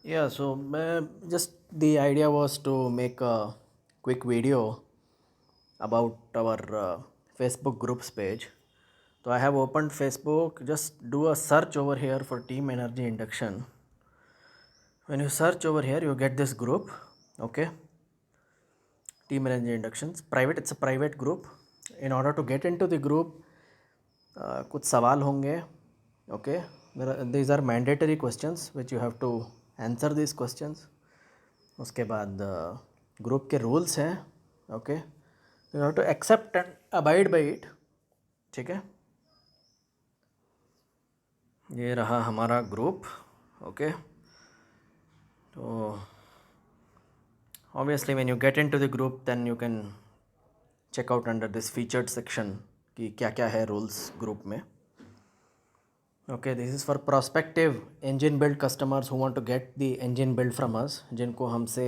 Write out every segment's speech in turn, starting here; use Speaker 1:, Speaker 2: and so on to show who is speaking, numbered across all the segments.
Speaker 1: Yeah, so just the idea was to make a quick video about our Facebook groups page. So I have opened Facebook. Just do a search over here for Team Energy Induction. When you search over here, you get this group. Okay, Team Energy Inductions private. It's a private group. In order to get into the group, कुछ सवाल होंगे. Okay, these are mandatory questions which you have to answer these questions. उसके बाद group के rules हैं. Okay, you have to accept and abide by it. ठीक है, ये रहा हमारा ग्रुप. ओके, तो obviously when you get into the group then you can check out under this featured section कि क्या क्या है रूल्स ग्रुप में. Okay, this is for prospective engine build customers who want to get the engine build from us, जिनको हमसे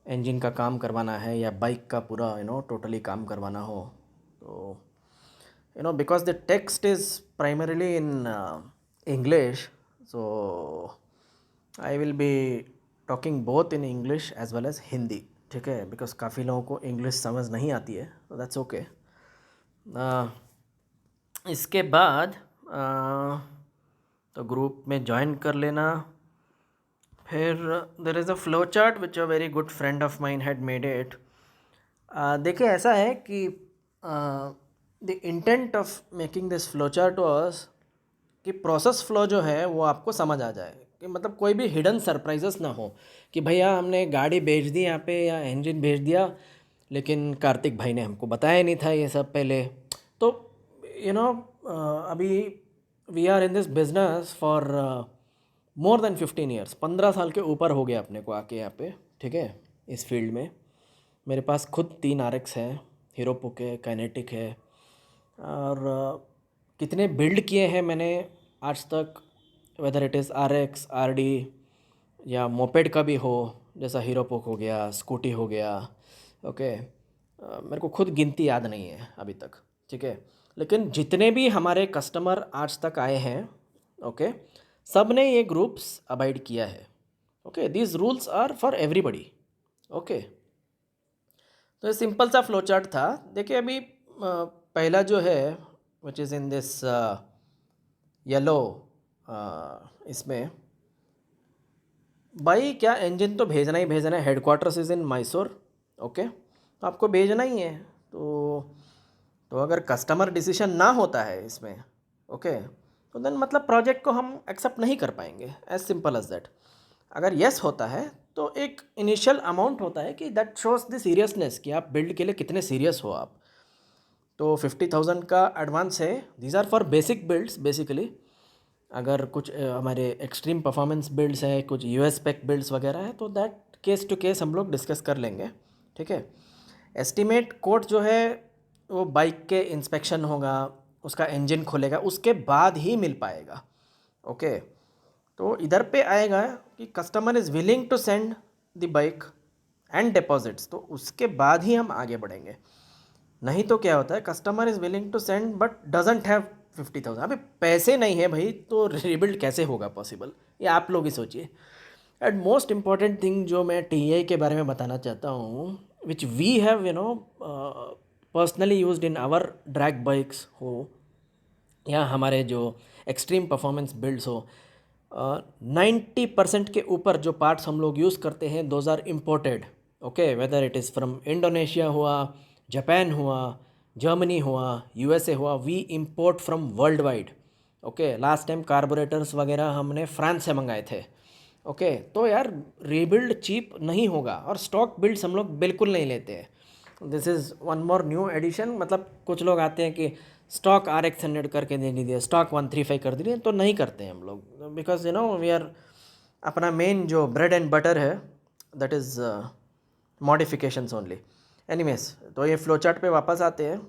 Speaker 1: engine का काम करवाना है या बाइक का पूरा टोटली काम करवाना हो. तो because the text is primarily in English, so I will be talking both in English as well as Hindi. ठीक है, बिकॉज काफ़ी लोगों को इंग्लिश समझ नहीं आती है, तो दैट्स ओके. इसके बाद तो ग्रुप में ज्वाइन कर लेना. फिर there is a flow chart which a very good friend of mine had made it. देखिए, ऐसा है कि the intent of making this flow chart was कि प्रोसेस फ्लो जो है वो आपको समझ आ जाए, कि मतलब कोई भी हिडन सरप्राइजेस ना हो कि भैया हमने गाड़ी भेज दी यहाँ पे या इंजन भेज दिया, लेकिन कार्तिक भाई ने हमको बताया नहीं था ये सब पहले. तो अभी we are in this business for more than 15 years. 15 साल के ऊपर हो गया अपने को आके यहाँ पे. ठीक है, इस फील्ड में मेरे पास खुद 3 RX है, हीरो पुक है, काइनेटिक है, और कितने बिल्ड किए हैं मैंने आज तक, weather it is RX, RD या मोपेड का भी हो, जैसा हीरो पोक हो गया, स्कूटी हो गया. ओके, मेरे को खुद गिनती याद नहीं है अभी तक. ठीक है, लेकिन जितने भी हमारे कस्टमर आज तक आए हैं, ओके, सब ने ये ग्रुप्स अबाइड किया है. Okay, these rules are for everybody. Okay, तो ये सिंपल सा फ्लो चार्ट था. देखिए, अभी पहला जो है which is in this yellow, इसमें भाई क्या इंजन तो भेजना ही भेजना है. Headquarters is in Mysore. Okay, तो आपको भेजना ही है. तो अगर कस्टमर डिसीजन ना होता है इसमें, ओके, तो देन मतलब प्रोजेक्ट को हम एक्सेप्ट नहीं कर पाएंगे. As simple as that. अगर येस होता है तो एक इनिशियल अमाउंट होता है कि दैट शोज द सीरियसनेस कि आप बिल्ड के लिए कितने सीरियस हो आप. तो 50,000 का एडवांस है. These are for basic builds basically. अगर कुछ हमारे एक्सट्रीम परफॉर्मेंस बिल्ड्स है, कुछ US स्पेक बिल्ड्स वगैरह है, तो दैट केस टू केस हम लोग डिस्कस कर लेंगे. ठीक है, एस्टिमेट कोट जो है वो बाइक के इंस्पेक्शन होगा, उसका इंजन खुलेगा, उसके बाद ही मिल पाएगा. ओके, तो इधर पे आएगा कि customer is willing to send the bike and deposits, तो उसके बाद ही हम आगे बढ़ेंगे. नहीं तो क्या होता है, customer is willing to send but doesn't have 50,000. अभी पैसे नहीं है भाई, तो रिबिल्ड कैसे होगा पॉसिबल, ये आप लोग ही सोचिए. एंड मोस्ट इम्पॉर्टेंट थिंग जो मैं TI के बारे में बताना चाहता हूँ, which we have personally used in our drag bikes हो या हमारे जो एक्सट्रीम परफॉर्मेंस बिल्ड्स हो, 90% के ऊपर जो पार्ट्स हम लोग यूज़ करते हैं those are imported. Okay, whether it is from Indonesia हुआ, जापान हुआ, जर्मनी हुआ, USA हुआ, we import from world wide. Okay, last time carburettors वगैरह हमने फ्रांस से मंगाए थे. ओके, तो यार रीबिल्ड चीप नहीं होगा, और स्टॉक बिल्ड्स हम लोग बिल्कुल नहीं लेते हैं. This is one more new addition. मतलब कुछ लोग आते हैं कि स्टॉक RX 100 करके दे दीजिए, स्टॉक 135 कर दीजिए, तो नहीं करते हैं हम लोग, बिकॉज वी आर अपना मेन जो ब्रेड एंड बटर है that is modifications only. Anyways, तो ये फ्लो चार्ट पे वापस आते हैं.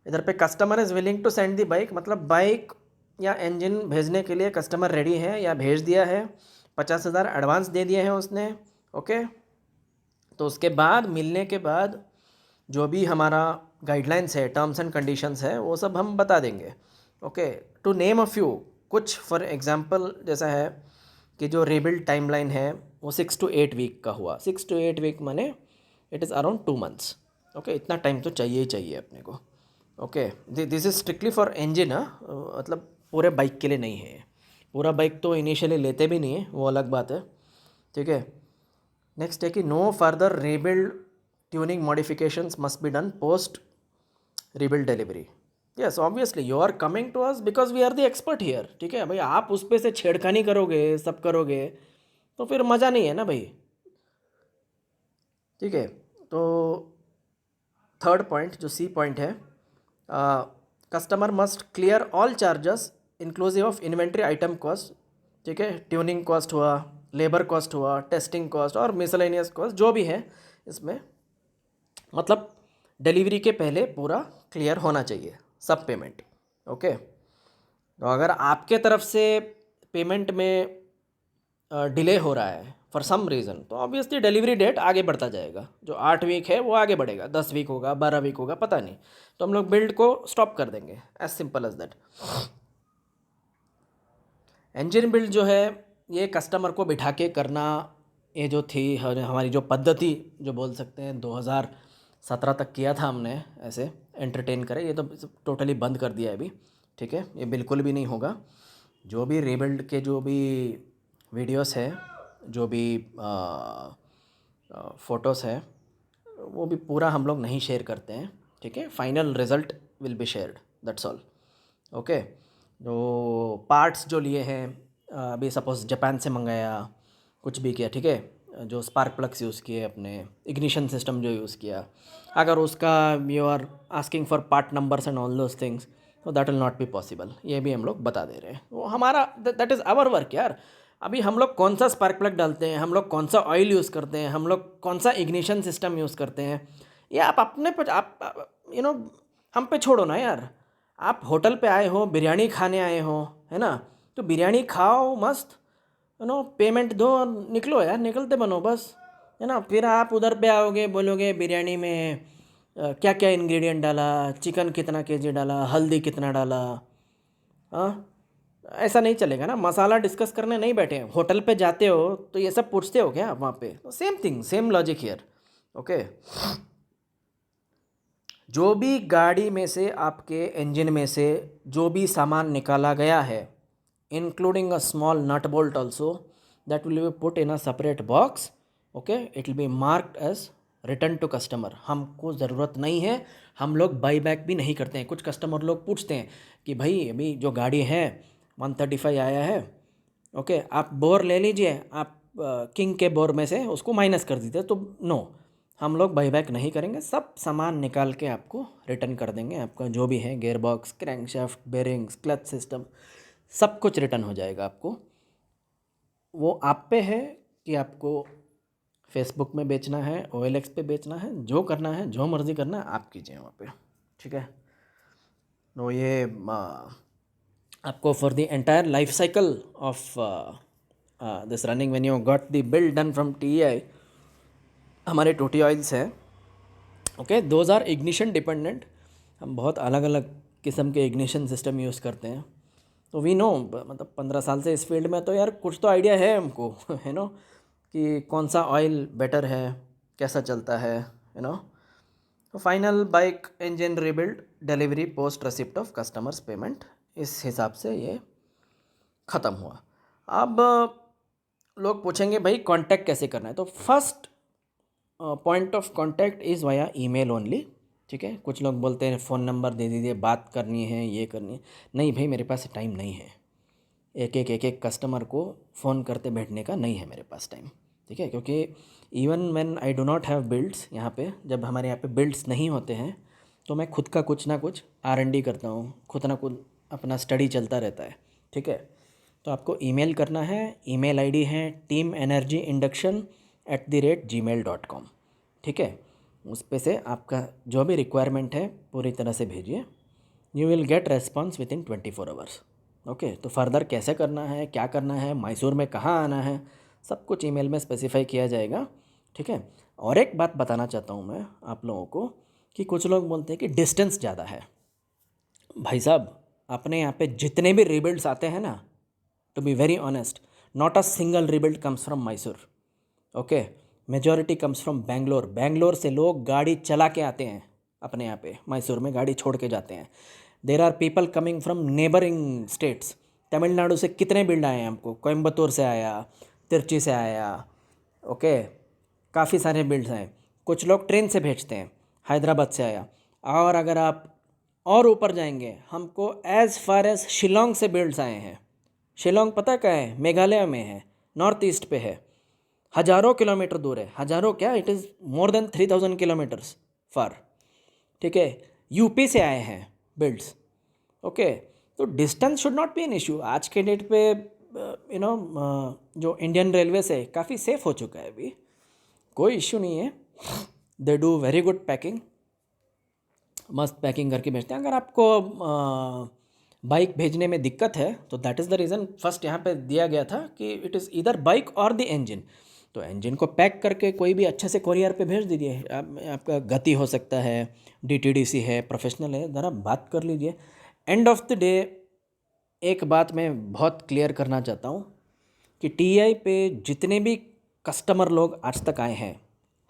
Speaker 1: इधर पे customer is willing to send the bike, मतलब बाइक या इंजन भेजने के लिए कस्टमर रेडी है या भेज दिया है. 50,000 एडवांस दे दिए हैं उसने. ओके, तो उसके बाद मिलने के बाद जो भी हमारा गाइडलाइंस है, टर्म्स एंड कंडीशंस है, वो सब हम बता देंगे. Okay, to name a few, कुछ फॉर एग्जांपल जैसा है कि जो रीबिल्ड टाइमलाइन है वो 6 to 8 वीक का हुआ। 6 to 8 वीक माने it is around 2 months. Okay, इतना टाइम तो चाहिए ही चाहिए अपने को। Okay, this is strictly for engine, मतलब पूरे बाइक के लिए नहीं है। पूरा बाइक तो इनिशियली लेते भी नहीं है, वो अलग बात है। ठीक है, नेक्स्ट है कि no further rebuild tuning modifications must be done post rebuild delivery. Yes, obviously you are coming to us because we are the expert here. ठीक है भाई, आप उस पे से छेड़खानी करोगे, सब करोगे तो फिर मज़ा नहीं है ना भाई। ठीक है, तो थर्ड पॉइंट जो सी पॉइंट है, customer must clear all charges inclusive of inventory item cost. ठीक है, ट्यूनिंग कॉस्ट हुआ, लेबर कॉस्ट हुआ, टेस्टिंग कॉस्ट और मिसलेनियस कॉस्ट जो भी है इसमें, मतलब डिलीवरी के पहले पूरा क्लियर होना चाहिए सब पेमेंट। ओके, तो अगर आपके तरफ से पेमेंट में डिले हो रहा है फॉर सम रीज़न, तो ऑब्वियसली डिलीवरी डेट आगे बढ़ता जाएगा। जो 8 वीक है वो आगे बढ़ेगा, 10 वीक होगा, 12 वीक होगा, पता नहीं। तो हम लोग बिल्ड को स्टॉप कर देंगे, as simple as that. Engine build जो है ये कस्टमर को बिठा के करना, ये जो थी हमारी जो पद्धति जो बोल सकते हैं 2017 तक किया था हमने ऐसे एंटरटेन करे, ये तो टोटली बंद कर दिया है अभी। ठीक है, ये बिल्कुल भी नहीं होगा। जो भी रीबिल्ड के जो भी वीडियोस है, जो भी फ़ोटोज़ है, वो भी पूरा हम लोग नहीं शेयर करते हैं। ठीक है, final result will be shared, that's all. Okay, तो पार्ट्स जो लिए हैं, अभी सपोज़ जापान से मंगाया, कुछ भी किया, ठीक है, जो स्पार्क प्लग्स यूज़ किए, अपने इग्निशन सिस्टम जो यूज़ किया, अगर उसका you are asking for part numbers and all those things, तो that will not be possible. ये भी हम लोग बता दे रहे हैं, वो हमारा दैट इज़ आवर वर्क यार। अभी हम लोग कौन सा स्पार्क प्लग डालते हैं, हम लोग कौन सा ऑयल यूज़ करते हैं, हम लोग कौन सा इग्निशन सिस्टम यूज़ करते हैं, ये आप अपने पर आप हम पे छोड़ो ना यार। आप होटल पे आए हो, बिरयानी खाने आए हो, है ना, तो बिरयानी खाओ मस्त, पेमेंट दो और निकलो यार, निकलते बनो बस, है ना। फिर आप उधर पे आओगे, बोलोगे बिरयानी में क्या क्या इंग्रेडिएंट डाला, चिकन कितना केजी डाला, हल्दी कितना डाला। हाँ, ऐसा नहीं चलेगा ना। मसाला डिस्कस करने नहीं बैठे हैं, होटल पे जाते हो तो ये सब पूछते हो क्या वहाँ पे? Same thing, same logic here. Okay, जो भी गाड़ी में से, आपके इंजन में से जो भी सामान निकाला गया है, including a small nut bolt also, that will be put in a separate box. Okay, it will be marked as return to customer. हमको ज़रूरत नहीं है, हम लोग बाई बैक भी नहीं करते हैं। कुछ कस्टमर लोग पूछते हैं कि भाई अभी जो गाड़ी है 135 आया है, ओके आप बोर ले लीजिए, आप किंग के बोर में से उसको माइनस कर दीजिए, तो नो, हम लोग बाई बैक नहीं करेंगे। सब सामान निकाल के आपको रिटर्न कर देंगे। आपका जो भी है, gear box, crankshaft, bearings, clutch system, सब कुछ रिटर्न हो जाएगा आपको। वो आप पे है कि आपको फेसबुक में बेचना है, OLX पे बेचना है, जो करना है, जो मर्ज़ी करना है आप कीजिए वहाँ पे। ठीक है, तो ये आपको for the entire life cycle of this running when you got the bill done from TEI, हमारे टोटी ऑयल्स है। Okay, those are ignition dependent. हम बहुत अलग अलग किस्म के इग्निशन सिस्टम यूज़ करते हैं, तो वी नो, मतलब 15 साल से इस फील्ड में, तो यार कुछ तो आइडिया है हमको है नो, कि कौन सा ऑयल बेटर है, कैसा चलता है, तो final bike engine rebuild delivery post receipt of customers payment, इस हिसाब से ये ख़त्म हुआ। अब लोग पूछेंगे भाई कांटेक्ट कैसे करना है, तो first point of contact is via email only. ठीक है, कुछ लोग बोलते हैं फ़ोन नंबर दे दीजिए, बात करनी है, ये करनी है। नहीं भाई, मेरे पास टाइम नहीं है, एक एक कस्टमर को फ़ोन करते बैठने का नहीं है मेरे पास टाइम। ठीक है, क्योंकि even when I do not have builds, यहाँ पे जब हमारे यहाँ पे बिल्ड्स नहीं होते हैं, तो मैं खुद का कुछ ना कुछ R&D करता हूँ, खुद ना खुद अपना स्टडी चलता रहता है। ठीक है, तो आपको ईमेल करना है, ईमेल आईडी है teamenergyinduction@gmail.com। ठीक है, उस पे से आपका जो भी रिक्वायरमेंट है पूरी तरह से भेजिए, you will get response with in 24 hours. Okay, तो फर्दर कैसे करना है, क्या करना है, मैसूर में कहाँ आना है, सब कुछ ईमेल में स्पेसिफाई किया जाएगा। ठीक है, और एक बात बताना चाहता हूँ मैं आप लोगों को, कि कुछ लोग बोलते हैं कि डिस्टेंस ज़्यादा है। भाई साहब, अपने यहाँ पे जितने भी रीबिल्ड्स आते हैं ना, to be very honest, not a single rebuild comes from Mysore, okay, majority comes from Bangalore. Bangalore से लोग गाड़ी चला के आते हैं अपने यहाँ पे मैसूर में, गाड़ी छोड़ के जाते हैं। There are people coming from neighbouring states. Tamil Nadu से कितने बिल्ड आए हैं हमको, कोयम्बतूर से आया, तिरुचि से आया, ओके, काफ़ी सारे बिल्ड्स हैं। कुछ लोग ट्रेन से भेजते हैं, हैदराबाद से आया। और अगर आप और ऊपर जाएंगे, हमको एज़ फार एज शिलोंग से बिल्ड्स आए हैं। शिलोंग पता क्या है, मेघालय में है, नॉर्थ ईस्ट पे है, हज़ारों किलोमीटर दूर है, हज़ारों क्या, it is more than 3000 kilometres फार, ठीक है। यूपी से आए हैं बिल्ड्स, ओके। तो distance should not be an issue. आज के डेट पे जो इंडियन रेलवे से काफ़ी सेफ़ हो चुका है अभी, कोई इश्यू नहीं है। They do very good packing, मस्त पैकिंग करके भेजते हैं। अगर आपको बाइक भेजने में दिक्कत है तो that is the reason first यहाँ पे दिया गया था कि इट इज़ ईदर बाइक और द इंजन। तो इंजन को पैक करके कोई भी अच्छे से कोरियर पे भेज दीजिए। आपका गति हो सकता है, डीटीडीसी है, प्रोफेशनल है, ज़रा बात कर लीजिए। एंड ऑफ द डे एक बात मैं बहुत क्लियर करना चाहता हूँ कि टीआई पे जितने भी कस्टमर लोग आज तक आए हैं,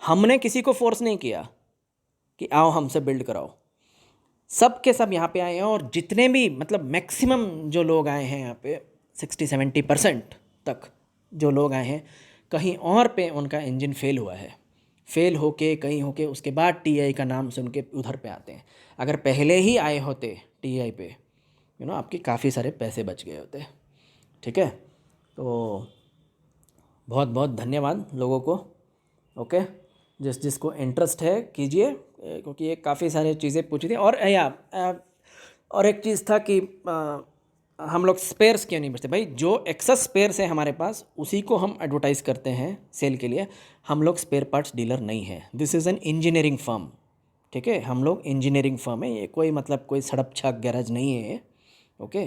Speaker 1: हमने किसी को फोर्स नहीं किया कि आओ हमसे बिल्ड कराओ। सब के सब यहाँ पे आए हैं, और जितने भी मतलब मैक्सिमम जो लोग आए हैं यहाँ पे 60-70% तक जो लोग आए हैं, कहीं और पे उनका इंजन फेल हुआ है, फेल होके कहीं होके उसके बाद टीआई का नाम सुन के उधर पे आते हैं। अगर पहले ही आए होते टीआई पे, आपके काफ़ी सारे पैसे बच गए होते, ठीक है। तो बहुत बहुत धन्यवाद लोगों को, ओके। जिसको इंटरेस्ट है कीजिए, क्योंकि ये काफ़ी सारी चीज़ें पूछी थी। और और एक चीज़ था कि हम लोग स्पेयर्स क्यों नहीं बेचते भाई। जो एक्सेस स्पेयर्स है हमारे पास, उसी को हम एडवर्टाइज़ करते हैं सेल के लिए। हम लोग स्पेयर पार्ट्स डीलर नहीं है, this is an engineering firm, ठीक है। हम लोग इंजीनियरिंग फर्म है, ये कोई मतलब कोई सड़प छाक गैराज नहीं है, ओके।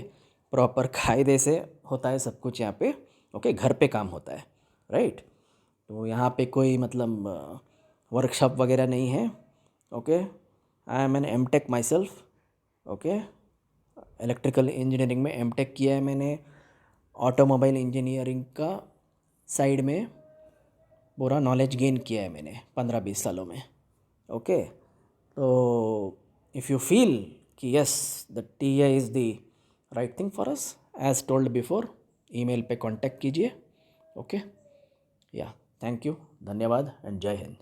Speaker 1: प्रॉपर कायदे से होता है सब कुछ यहाँ पे, ओके। घर पे काम होता है, राइट। तो यहाँ पे कोई मतलब वर्कशॉप वगैरह नहीं है, okay. I am an MTech myself, okay. Electrical engineering में एमटेक किया है मैंने। ऑटोमोबाइल इंजीनियरिंग का साइड में पूरा नॉलेज गेन किया है मैंने 15-20 सालों में, ओके। तो इफ़ यू फील कि yes the TI is the right thing for us, as told before, email पे कांटेक्ट कीजिए, ओके। या थैंक यू, धन्यवाद एंड जय हिंद।